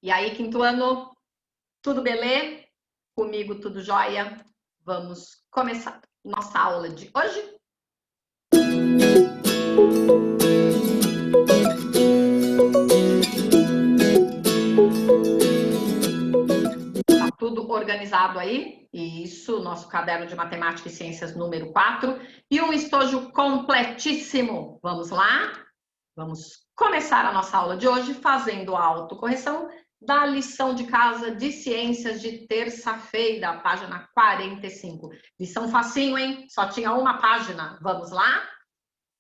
E aí, quinto ano, tudo belê? Comigo tudo jóia? Vamos começar nossa aula de hoje? Tá tudo organizado aí? Isso, nosso caderno de matemática e ciências número 4 e um estojo completíssimo. Vamos lá? Vamos começar a nossa aula de hoje fazendo a autocorreção da lição de casa de ciências de terça-feira, página 45. Lição facinho, hein? Só tinha uma página. Vamos lá?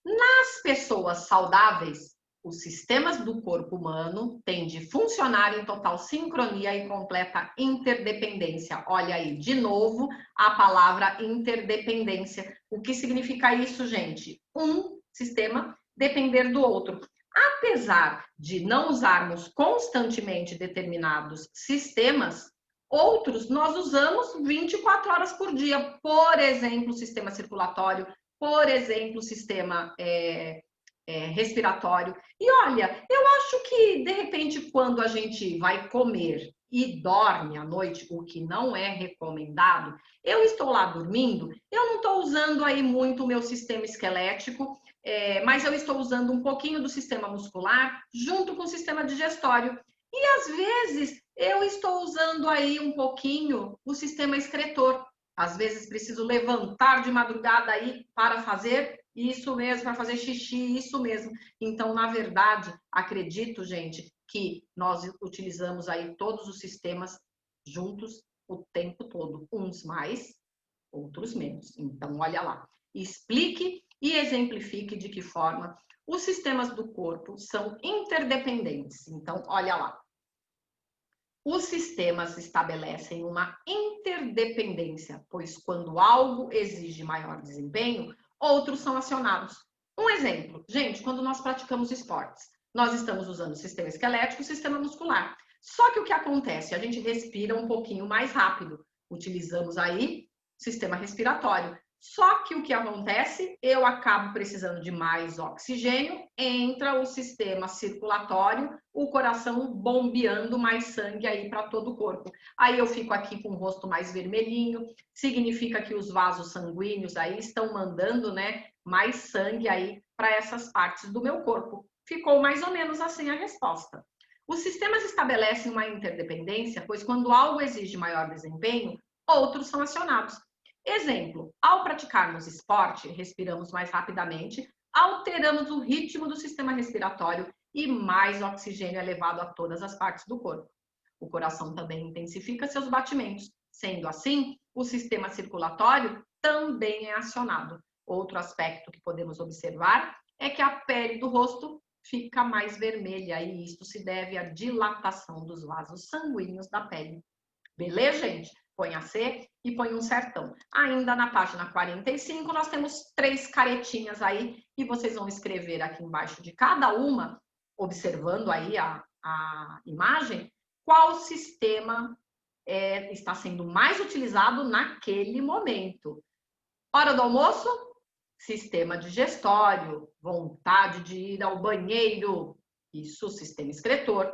Nas pessoas saudáveis, os sistemas do corpo humano têm de funcionar em total sincronia e completa interdependência. Olha aí, de novo, a palavra interdependência. O que significa isso, gente? Um sistema depender do outro. Apesar de não usarmos constantemente determinados sistemas, outros nós usamos 24 horas por dia. Por exemplo, o sistema circulatório, por exemplo, o sistema respiratório. E olha, eu acho que, de repente, quando a gente vai comer e dorme à noite, o que não é recomendado, eu estou lá dormindo, eu não estou usando aí muito o meu sistema esquelético, mas eu estou usando um pouquinho do sistema muscular junto com o sistema digestório. E, às vezes, eu estou usando aí um pouquinho o sistema excretor. Às vezes preciso levantar de madrugada aí para fazer isso mesmo, para fazer xixi, isso mesmo. Então, na verdade, acredito, gente, que nós utilizamos aí todos os sistemas juntos o tempo todo, uns mais, outros menos. Então, olha lá. Explique e exemplifique de que forma os sistemas do corpo são interdependentes. Então, olha lá. Os sistemas estabelecem uma interdependência, pois quando algo exige maior desempenho, outros são acionados. Um exemplo, gente, quando nós praticamos esportes, nós estamos usando o sistema esquelético e o sistema muscular. Só que o que acontece? A gente respira um pouquinho mais rápido. Utilizamos aí o sistema respiratório. Só que o que acontece? Eu acabo precisando de mais oxigênio, entra o sistema circulatório, o coração bombeando mais sangue aí para todo o corpo. Aí eu fico aqui com o rosto mais vermelhinho, significa que os vasos sanguíneos aí estão mandando, né, mais sangue aí para essas partes do meu corpo. Ficou mais ou menos assim a resposta. Os sistemas estabelecem uma interdependência, pois quando algo exige maior desempenho, outros são acionados. Exemplo, ao praticarmos esporte, respiramos mais rapidamente, alteramos o ritmo do sistema respiratório e mais oxigênio é levado a todas as partes do corpo. O coração também intensifica seus batimentos. Sendo assim, o sistema circulatório também é acionado. Outro aspecto que podemos observar é que a pele do rosto fica mais vermelha e isto se deve à dilatação dos vasos sanguíneos da pele. Beleza, gente? Põe a C e põe um certão. Ainda na página 45, nós temos 3 caretinhas aí e vocês vão escrever aqui embaixo de cada uma, observando aí a imagem, qual sistema está sendo mais utilizado naquele momento. Hora do almoço, sistema digestório, vontade de ir ao banheiro, isso, sistema excretor.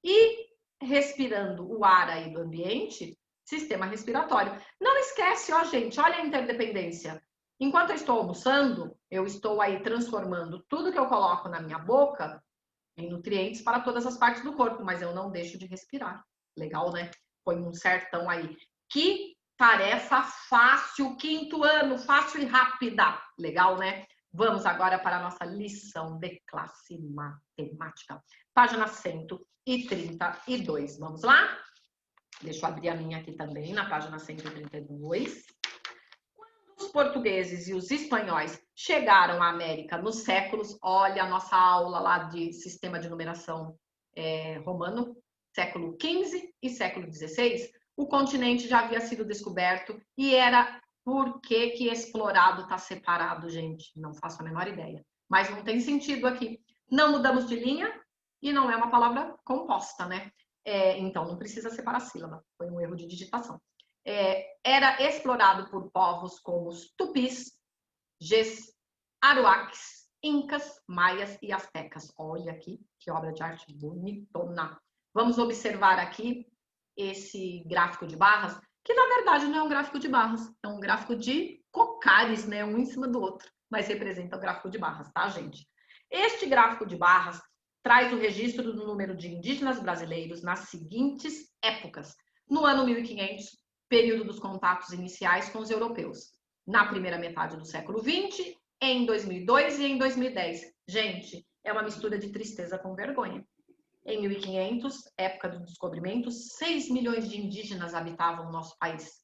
E respirando o ar aí do ambiente, sistema respiratório. Não esquece, ó, gente, olha a interdependência. Enquanto eu estou almoçando, eu estou aí transformando tudo que eu coloco na minha boca em nutrientes para todas as partes do corpo, mas eu não deixo de respirar. Legal, né? Põe um certão aí. Que tarefa fácil, quinto ano, fácil e rápida. Legal, né? Vamos agora para a nossa lição de classe matemática. Página 132. Vamos lá? Deixa eu abrir a minha aqui também, na página 132. Quando os portugueses e os espanhóis chegaram à América nos séculos, olha a nossa aula lá de sistema de numeração romano, século XV e século XVI, o continente já havia sido descoberto e era por que explorado está separado, gente? Não faço a menor ideia. Mas não tem sentido aqui. Não mudamos de linha e não é uma palavra composta, né? Então, não precisa separar a sílaba. Foi um erro de digitação. Era explorado por povos como os tupis, gês, aruaques, incas, maias e astecas. Olha aqui, que obra de arte bonitona. Vamos observar aqui esse gráfico de barras, que na verdade não é um gráfico de barras, é um gráfico de cocares, né? Um em cima do outro, mas representa o gráfico de barras, tá, gente? Este gráfico de barras traz o registro do número de indígenas brasileiros nas seguintes épocas. No ano 1500, período dos contatos iniciais com os europeus. Na primeira metade do século XX, em 2002 e em 2010. Gente, é uma mistura de tristeza com vergonha. Em 1500, época do descobrimento, 6 milhões de indígenas habitavam o nosso país.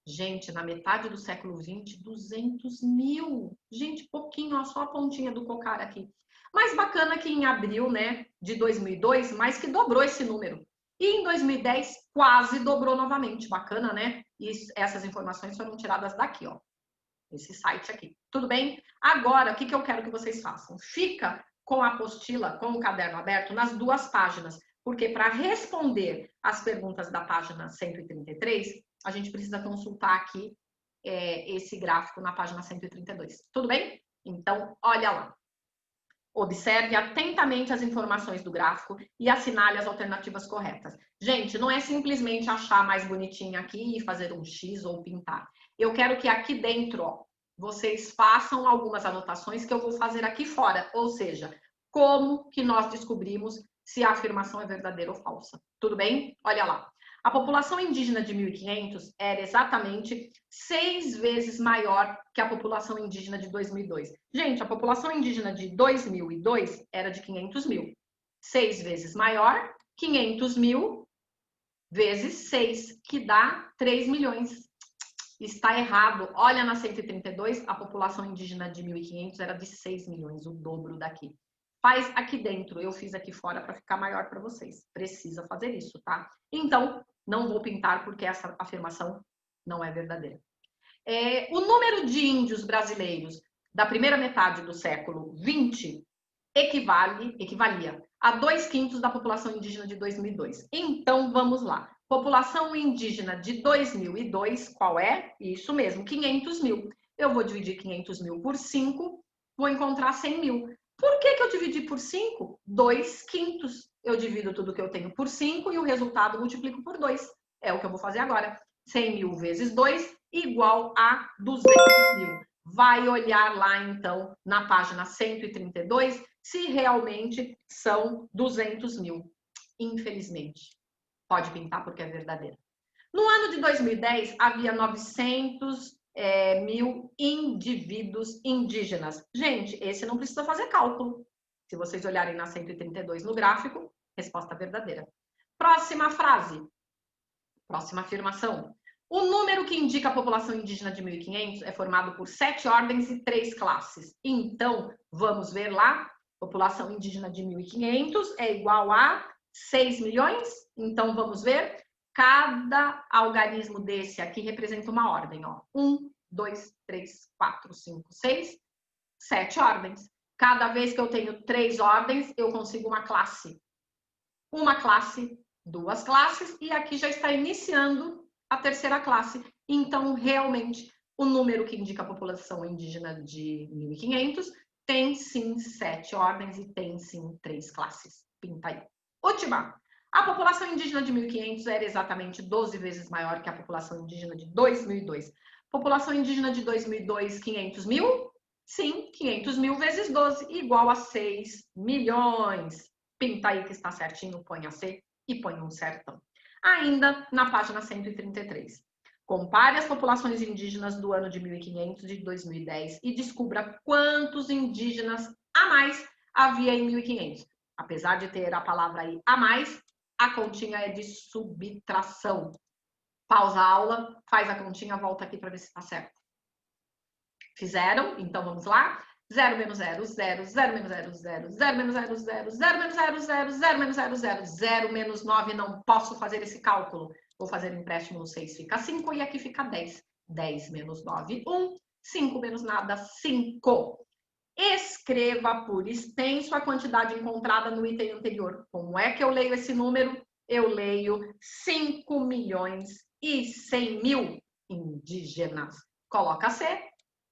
Gente, na metade do século XX, 200 mil. Gente, pouquinho, ó, só a pontinha do cocar aqui. Mas bacana que em abril, né, de 2002, mais que dobrou esse número. E em 2010, quase dobrou novamente. Bacana, né? E essas informações foram tiradas daqui, ó. Esse site aqui. Tudo bem? Agora, o que eu quero que vocês façam? Fica com a apostila, com o caderno aberto, nas duas páginas. Porque para responder as perguntas da página 133, a gente precisa consultar aqui esse gráfico na página 132. Tudo bem? Então, olha lá. Observe atentamente as informações do gráfico e assinale as alternativas corretas. Gente, não é simplesmente achar mais bonitinho aqui e fazer um X ou pintar. Eu quero que aqui dentro, ó, vocês façam algumas anotações que eu vou fazer aqui fora. Ou seja, como que nós descobrimos se a afirmação é verdadeira ou falsa. Tudo bem? Olha lá. A população indígena de 1500 era exatamente 6 vezes maior que a população indígena de 2002. Gente, a população indígena de 2002 era de 500 mil. 6 vezes maior, 500 mil vezes 6, que dá 3 milhões. Está errado. Olha na 132, a população indígena de 1500 era de 6 milhões, o dobro daqui. Faz aqui dentro, eu fiz aqui fora para ficar maior para vocês. Precisa fazer isso, tá? Então, não vou pintar porque essa afirmação não é verdadeira. O número de índios brasileiros da primeira metade do século XX equivalia a 2/5 da população indígena de 2002. Então, vamos lá. População indígena de 2002, qual é? Isso mesmo, 500 mil. Eu vou dividir 500 mil por 5, vou encontrar 100 mil. Por que eu dividi por 5? 2/5. Eu divido tudo que eu tenho por 5 e o resultado multiplico por 2. É o que eu vou fazer agora. 100 mil vezes 2 igual a 200 mil. Vai olhar lá, então, na página 132, se realmente são 200 mil. Infelizmente. Pode pintar porque é verdadeiro. No ano de 2010, havia 900 mil indivíduos indígenas. Gente, esse não precisa fazer cálculo. Se vocês olharem na 132 no gráfico, resposta verdadeira. Próxima frase. Próxima afirmação. O número que indica a população indígena de 1500 é formado por 7 ordens e 3 classes. Então, vamos ver lá. População indígena de 1500 é igual a 6 milhões. Então, vamos ver. Cada algarismo desse aqui representa uma ordem. Ó. 1, 2, 3, 4, 5, 6, 7 ordens. Cada vez que eu tenho 3 ordens, eu consigo uma classe. Uma classe, 2 classes, e aqui já está iniciando a terceira classe. Então, realmente, o número que indica a população indígena de 1500 tem sim 7 ordens e tem sim 3 classes. Pinta aí. Última. A população indígena de 1500 era exatamente 12 vezes maior que a população indígena de 2002. População indígena de 2002, 500 mil? Sim, 500 mil vezes 12, igual a 6 milhões. Pinta aí que está certinho, põe a C e põe um certão. Ainda na página 133. Compare as populações indígenas do ano de 1500 e de 2010 e descubra quantos indígenas a mais havia em 1500. Apesar de ter a palavra aí a mais, a continha é de subtração. Pausa a aula, faz a continha, volta aqui para ver se está certo. Fizeram? Então vamos lá? 0 menos 0, 0, 0 menos 0, 0, 0 menos 0, 0, 0 menos 0, 0, 0 menos 0, 0, 0 menos 9, não posso fazer esse cálculo. Vou fazer um empréstimo no 6, fica 5 e aqui fica 10. 10 menos 9, 1. 5 menos nada, 5. Escreva por extenso a quantidade encontrada no item anterior. Como é que eu leio esse número? Eu leio 5 milhões e 100 mil indígenas. Coloca C,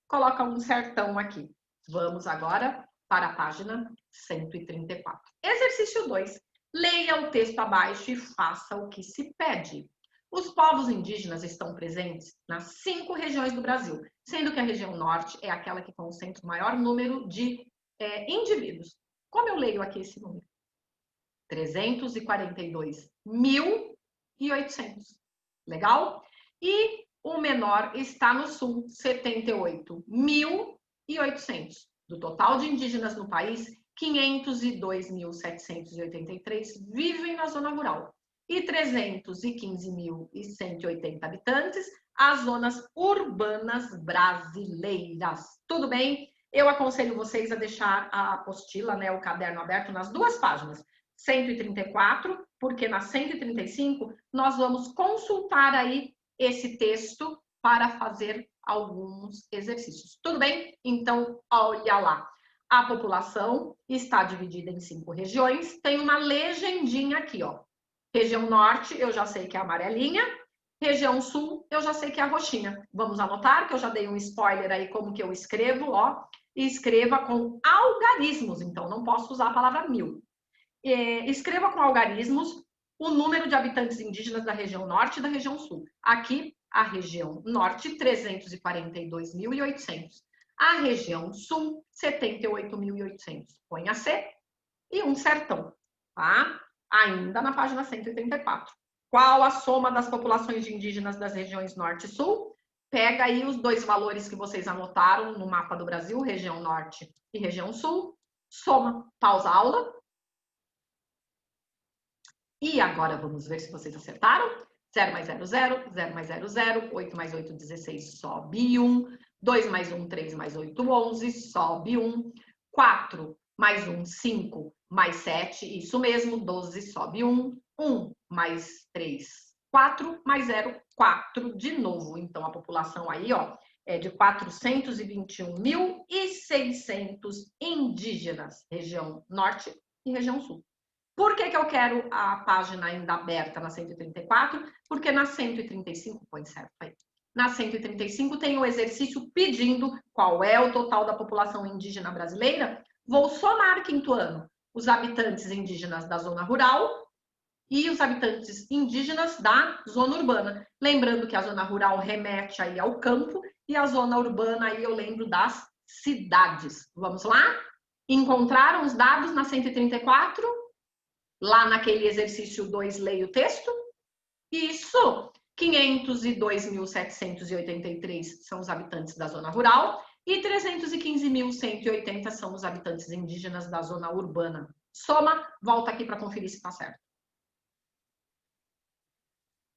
coloca um certão aqui. Vamos agora para a página 134. Exercício 2. Leia o texto abaixo e faça o que se pede. Os povos indígenas estão presentes nas 5 regiões do Brasil, sendo que a região norte é aquela que concentra o maior número de indivíduos. Como eu leio aqui esse número? 342.800. Legal? E o menor está no sul, 78.800. Do total de indígenas no país, 502.783 vivem na zona rural e 315.180 habitantes as zonas urbanas brasileiras. Tudo bem? Eu aconselho vocês a deixar a apostila, né, o caderno aberto nas 2 páginas. 134, porque na 135 nós vamos consultar aí esse texto para fazer alguns exercícios. Tudo bem? Então, olha lá. A população está dividida em 5 regiões. Tem uma legendinha aqui, ó. Região norte, eu já sei que é a amarelinha. Região sul, eu já sei que é a roxinha. Vamos anotar, que eu já dei um spoiler aí como que eu escrevo, ó. E escreva com algarismos, então não posso usar a palavra 1000. Escreva com algarismos o número de habitantes indígenas da região norte e da região sul. Aqui, a região norte, 342.800. A região sul, 78.800. Põe a C e um certão, tá? Ainda na página 134. Qual a soma das populações de indígenas das regiões norte e sul? Pega aí os 2 valores que vocês anotaram no mapa do Brasil, região norte e região sul. Soma, pausa a aula. E agora vamos ver se vocês acertaram. 0 mais 0, 0. 0 mais 0, 0. 8 mais 8, 16, sobe 1. 2 mais 1, 3 mais 8, 11, sobe 1. 4 mais 1, 5, mais 7, isso mesmo, 12, sobe 1. 1 mais 3, 4, mais 0, 4 de novo. Então, a população aí, ó, é de 421.600 indígenas, região norte e região sul. Por que eu quero a página ainda aberta na 134? Porque na 135, põe certo aí. Na 135 tem o exercício pedindo qual é o total da população indígena brasileira. Vou somar 5º ano os habitantes indígenas da zona rural e os habitantes indígenas da zona urbana. Lembrando que a zona rural remete aí ao campo e a zona urbana aí eu lembro das cidades. Vamos lá? Encontraram os dados na 134? Lá naquele exercício 2, leia o texto. Isso! 502.783 são os habitantes da zona rural e 315.180 são os habitantes indígenas da zona urbana. Soma, volta aqui para conferir se está certo.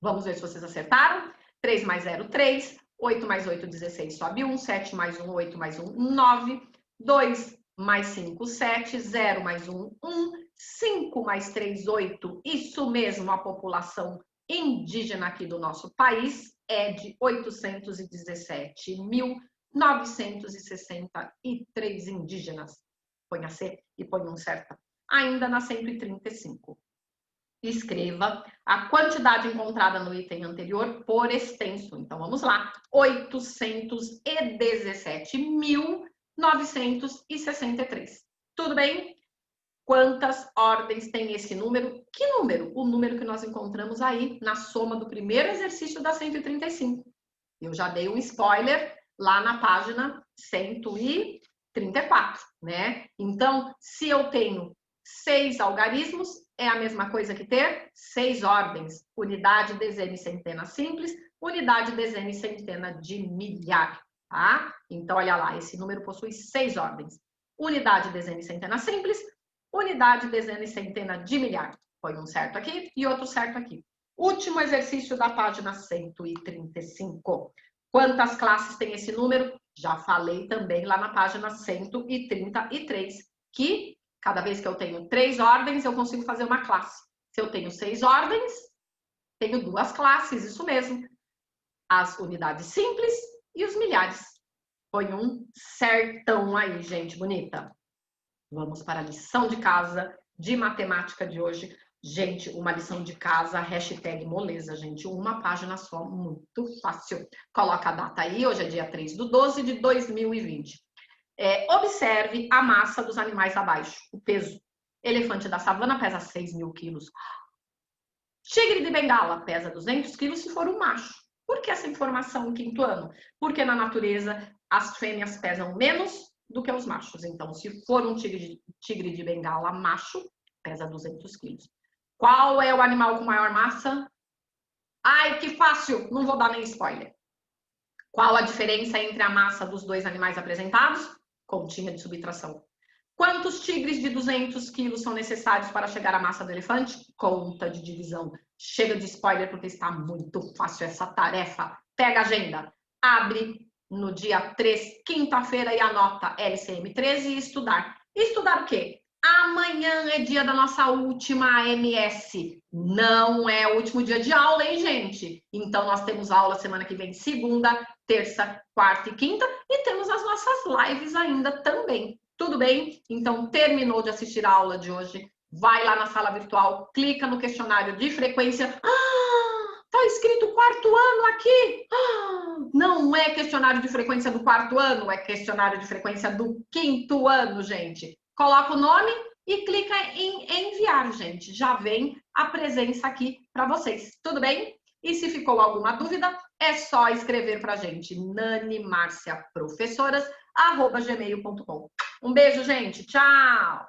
Vamos ver se vocês acertaram. 3 mais 0, 3. 8 mais 8, 16, sobe 1. 7 mais 1, 8 mais 1, 9. 2 mais 5, 7. 0 mais 1, 1. 5 mais 3, 8. Isso mesmo, a população indígena aqui do nosso país é de 817.963 indígenas. Põe a C e põe um certo. Ainda na 135. Escreva a quantidade encontrada no item anterior por extenso. Então, vamos lá. 817.963. Tudo bem? Quantas ordens tem esse número? Que número? O número que nós encontramos aí na soma do primeiro exercício da 135. Eu já dei um spoiler lá na página 134, né? Então, se eu tenho 6 algarismos, é a mesma coisa que ter 6 ordens. Unidade, dezena e centena simples, unidade, dezena e centena de milhar, tá? Então, olha lá, esse número possui 6 ordens. Unidade, dezena e centena simples, unidade, dezena e centena de milhar. Põe um certo aqui e outro certo aqui. Último exercício da página 135. Quantas classes tem esse número? Já falei também lá na página 133, que cada vez que eu tenho 3 ordens, eu consigo fazer uma classe. Se eu tenho 6 ordens, tenho 2 classes, isso mesmo. As unidades simples e os milhares. Põe um certão aí, gente bonita. Vamos para a lição de casa de matemática de hoje. Gente, uma lição de casa, hashtag moleza, gente. Uma página só, muito fácil. Coloca a data aí, hoje é dia 3/12 de 2020. Observe a massa dos animais abaixo, o peso. Elefante da savana pesa 6.000 quilos. Tigre de Bengala pesa 200 quilos se for um macho. Por que essa informação no 5º ano? Porque na natureza as fêmeas pesam menos do que os machos. Então, se for um tigre de Bengala macho, pesa 200 quilos. Qual é o animal com maior massa? Ai, que fácil! Não vou dar nem spoiler. Qual a diferença entre a massa dos dois animais apresentados? Continha de subtração. Quantos tigres de 200 quilos são necessários para chegar à massa do elefante? Conta de divisão. Chega de spoiler porque está muito fácil essa tarefa. Pega a agenda, abre no dia 3, quinta-feira, e anota LCM 13 e estudar. Estudar o quê? Amanhã é dia da nossa última AMS. Não é o último dia de aula, hein, gente? Então, nós temos aula semana que vem, segunda, terça, quarta e quinta. E temos as nossas lives ainda também. Tudo bem? Então, terminou de assistir a aula de hoje, vai lá na sala virtual, clica no questionário de frequência. Ah, tá escrito 4º ano aqui. Ah, não é questionário de frequência do 4º ano, é questionário de frequência do 5º ano, gente. Coloca o nome e clica em enviar, gente. Já vem a presença aqui para vocês. Tudo bem? E se ficou alguma dúvida, é só escrever para a gente, nanimarciaprofessoras@gmail.com. Um beijo, gente. Tchau!